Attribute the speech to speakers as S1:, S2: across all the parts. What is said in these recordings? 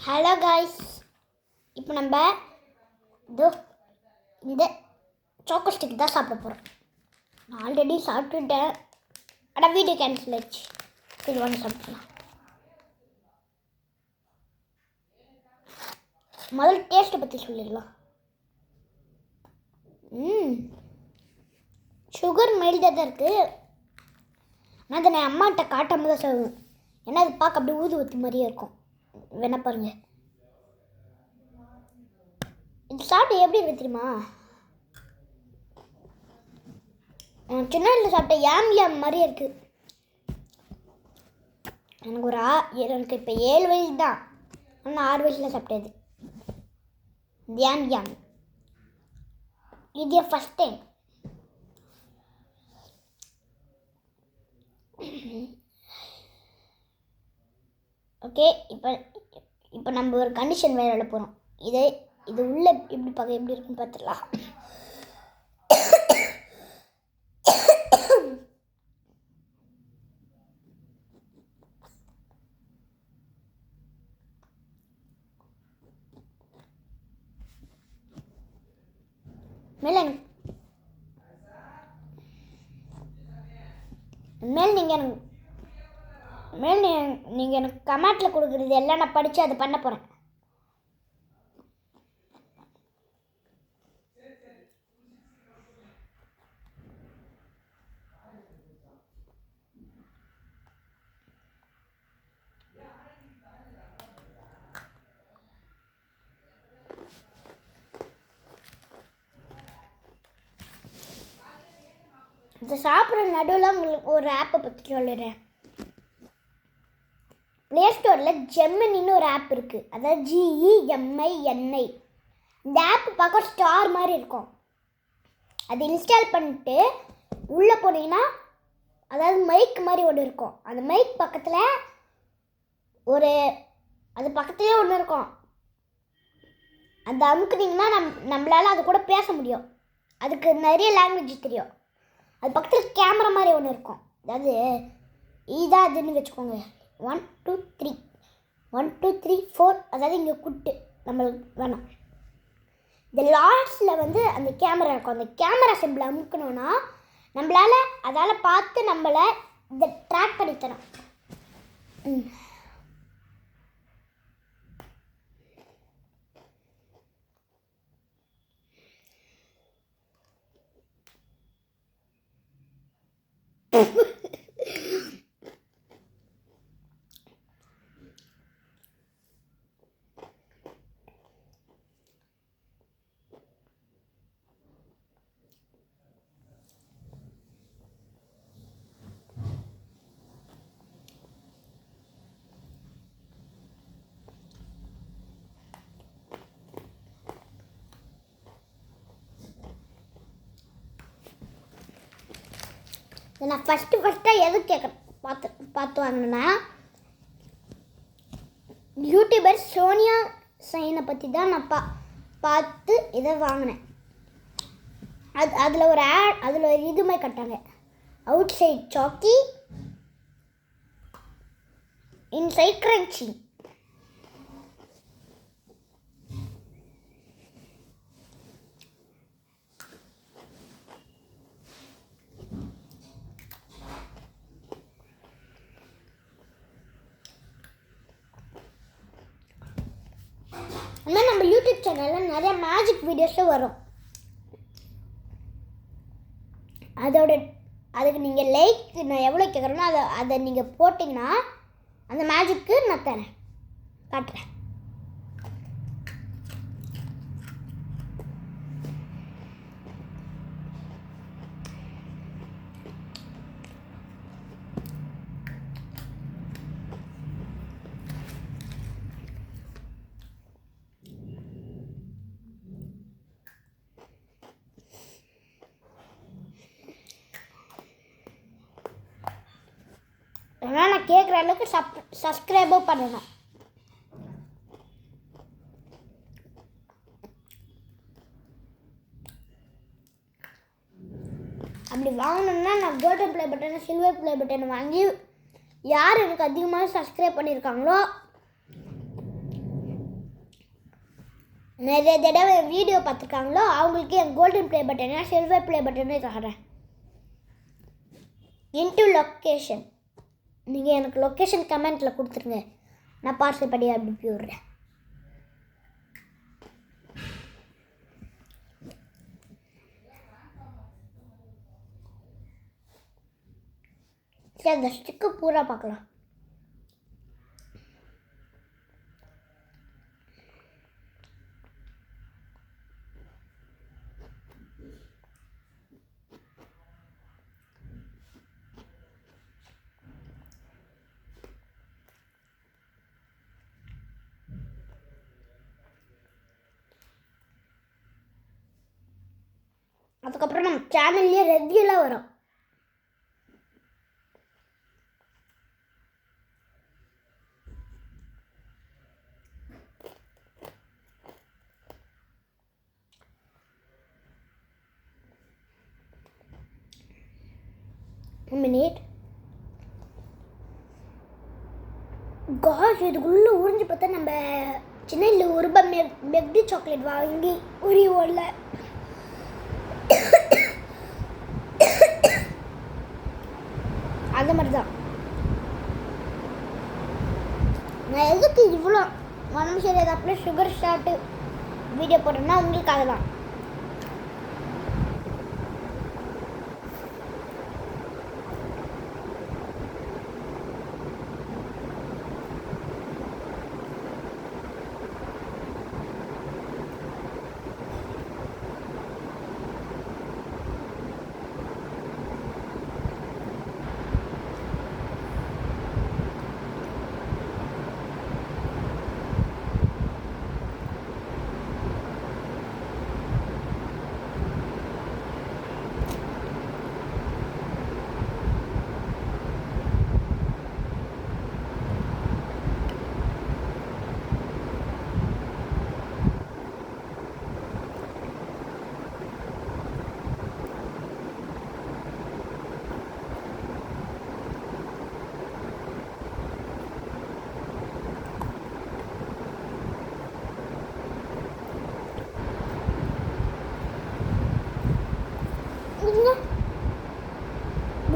S1: Hello guys, இப்போ நம்ம இந்த சாக்கோ ஸ்டிக் தான் சாப்பிட போகிறோம். நான் ஆல்ரெடி சாப்பிட்டுட்டேன், ஆனால் வீடியோ கேன்சல் ஆயிடுச்சு. இது ஒன்று சாப்பிடலாம். முதல்ல டேஸ்ட்டை பற்றி சொல்லிடலாம். சுகர் மைல்டாக தான் இருக்குது. ஆனால் அதை நான் அம்மாட்ட காட்டாமல் தான் சொல்லுவேன். ஏன்னா அது பார்க்க அப்படியே ஊது ஊற்றி மாதிரியே இருக்கும். வேணா பாருங்க. இது சாப்பிட்டு எப்படி இருக்கு தெரியுமா? சின்ன வயசில் சாப்பிட்ட யாம் மாதிரியே இருக்கு. எனக்கு இப்போ 7 வயசு தான், ஆனால் 6 வயசில் சாப்பிட்டது யாம். இது என் ஃபஸ்ட் டைம். ஓகே, இப்போ நம்ம ஒரு கண்டிஷன் விளையாட போகிறோம். இது உள்ள எப்படி பார்க்க எப்படி இருக்குன்னு பார்த்துடலாம். நீங்கள் எனக்கு கமெண்ட்டில் கொடுக்குறது எல்லாம் நான் படித்து அதை பண்ண போகிறேன். இந்த சாப்பிட்ற நடுவில் உங்களுக்கு ஒரு ஆப்பை பற்றி சொல்லிடுறேன். ப்ளே ஸ்டோரில் ஜெமினின்னு ஒரு ஆப் இருக்குது. அதாவது GEMINI. இந்த ஆப் பார்க்க ஸ்டார் மாதிரி இருக்கும். அது இன்ஸ்டால் பண்ணிட்டு உள்ளே போனீங்கன்னா அதாவது மைக் மாதிரி ஒன்று இருக்கும். அந்த மைக் பக்கத்தில் அது பக்கத்துலேயே ஒன்று இருக்கும். அந்த அமுக்குனிங்கன்னா நம்மளால் அது கூட பேச முடியும். அதுக்கு நிறைய லாங்குவேஜ் தெரியும். அது பக்கத்தில் கேமரா மாதிரி ஒன்று இருக்கும். அதாவது இதான் அதுன்னு வச்சுக்கோங்க. 1 2 3 1 2 3 4. அதாவது இங்கே குட்டு நம்மளுக்கு வேணாம். இந்த லாஸ்ட்டில் அந்த கேமரா இருக்கும். அந்த கேமரா சிம்பிள் அமுக்கணும்னா நம்மளால் அதால் பார்த்து நம்மளை இதை ட்ராக் பண்ணி தரோம். நான் ஃபஸ்ட்டாக எது பார்த்து வாங்கினேன்னா யூடியூபர் சோனியா சைனை பற்றி தான் நான் பார்த்து இதை வாங்கினேன். அதில் ஒரு இதுமே கட்டாங்க. அவுட் சைட் சாக்கி, இன்சைட் கிரன்ச்சி. ஆனால் நம்ம யூடியூப் சேனலில் நிறைய மேஜிக் வீடியோஸும் வரும். அதுக்கு நீங்கள் லைக் நான் எவ்வளோ கேட்குறேனோ அதை நீங்கள் போட்டிங்கன்னா அந்த மேஜிக்கு நான் தரேன், காட்டுறேன். ஆனால் நான் கேட்குற அளவுக்கு சப்ஸ்கிரைபும் பண்ணணும். அப்படி வாங்கணும்னா நான் கோல்டன் ப்ளே பட்டனை சில்வர் ப்ளே பட்டனை வாங்கி யார் எனக்கு அதிகமாக சப்ஸ்கிரைப் பண்ணியிருக்காங்களோ நிறைய தடவை வீடியோ பார்த்துருக்காங்களோ அவங்களுக்கு என் கோல்டன் ப்ளே பட்டனா சில்வர் ப்ளே பட்டனே தரேன். இன்ட்டு லொக்கேஷன் நீங்கள் எனக்கு லொக்கேஷன் கமெண்ட்டில் கொடுத்துருங்க, நான் பார்சல் படி அனுப்பி விட்றேன். சரி, அந்த ஸ்டிக்கு பூரா பார்க்கலாம். அதுக்கப்புறம் நம்ம சேனல்லையே ரெகுலராக வரும். மினிட் காஷ், இதுக்குள்ளே உறிஞ்சு பார்த்தா நம்ம சென்னையில் ஒரு ரூபாய் மெக்டி சாக்லேட் வாங்கி உரியோல அந்த மாதிரி தான். நான் எதுக்கு இவ்வளோ உடம்பு சரியாது அப்படியே சுகர் ஷார்ட்டு வீடியோ போட்டோம்னா உங்களுக்காக தான்.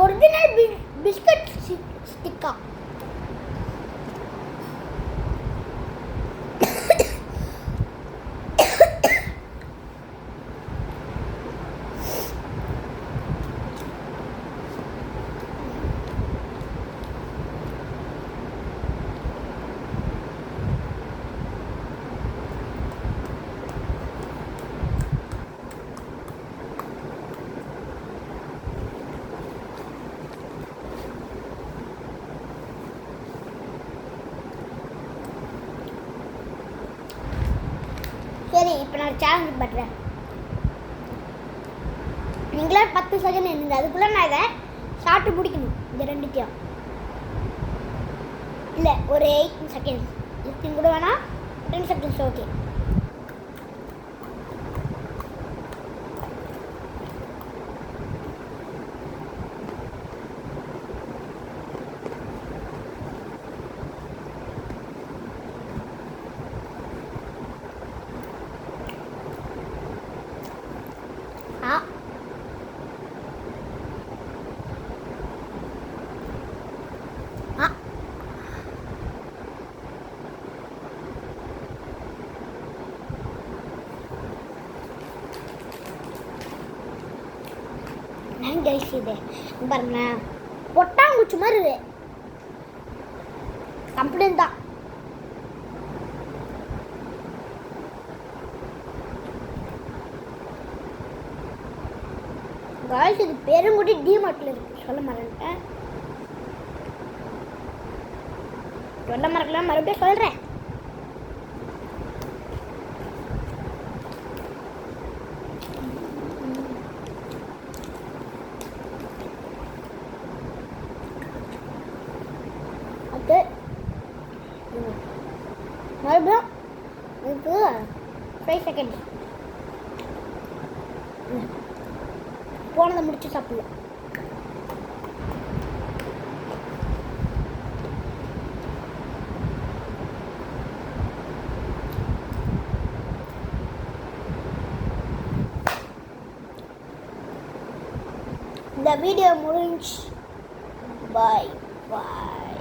S1: ஒரிஜினல் பிஸ்கட் ஸ்டிக்கா? சரி, இப்போ நான் சேலஞ்ச் பண்ணுறேன். நீங்களே 10 செகண்ட் இருந்தது, அதுக்குள்ளே நான் இதை சாப்பிட்டு முடிக்கணும். இந்த ரெண்டுத்தையும் இல்லை, ஒரு 8 செகண்ட்ஸ் இப்படி கூட வேணாம், 10 செகண்ட்ஸ் ஓகே. கைஸ், இது பாருங்க, பொட்டாங்குச்சி மாதிரி கம்ப்ளைண்ட் தான். கைஸ், இது பெருங்குடி டிமார்ட்ல இருக்கு, சொல்ல மறந்துட்டேன். சொல்ல மறக்கலாம், மறுபடியும் சொல்றேன். மறுபடியும் இதுக்கு 5 செகண்ட்ஸ் போனதை முடிச்சு சாப்பிடலாம். இந்த வீடியோ முடிஞ்சு பாய் பாய்.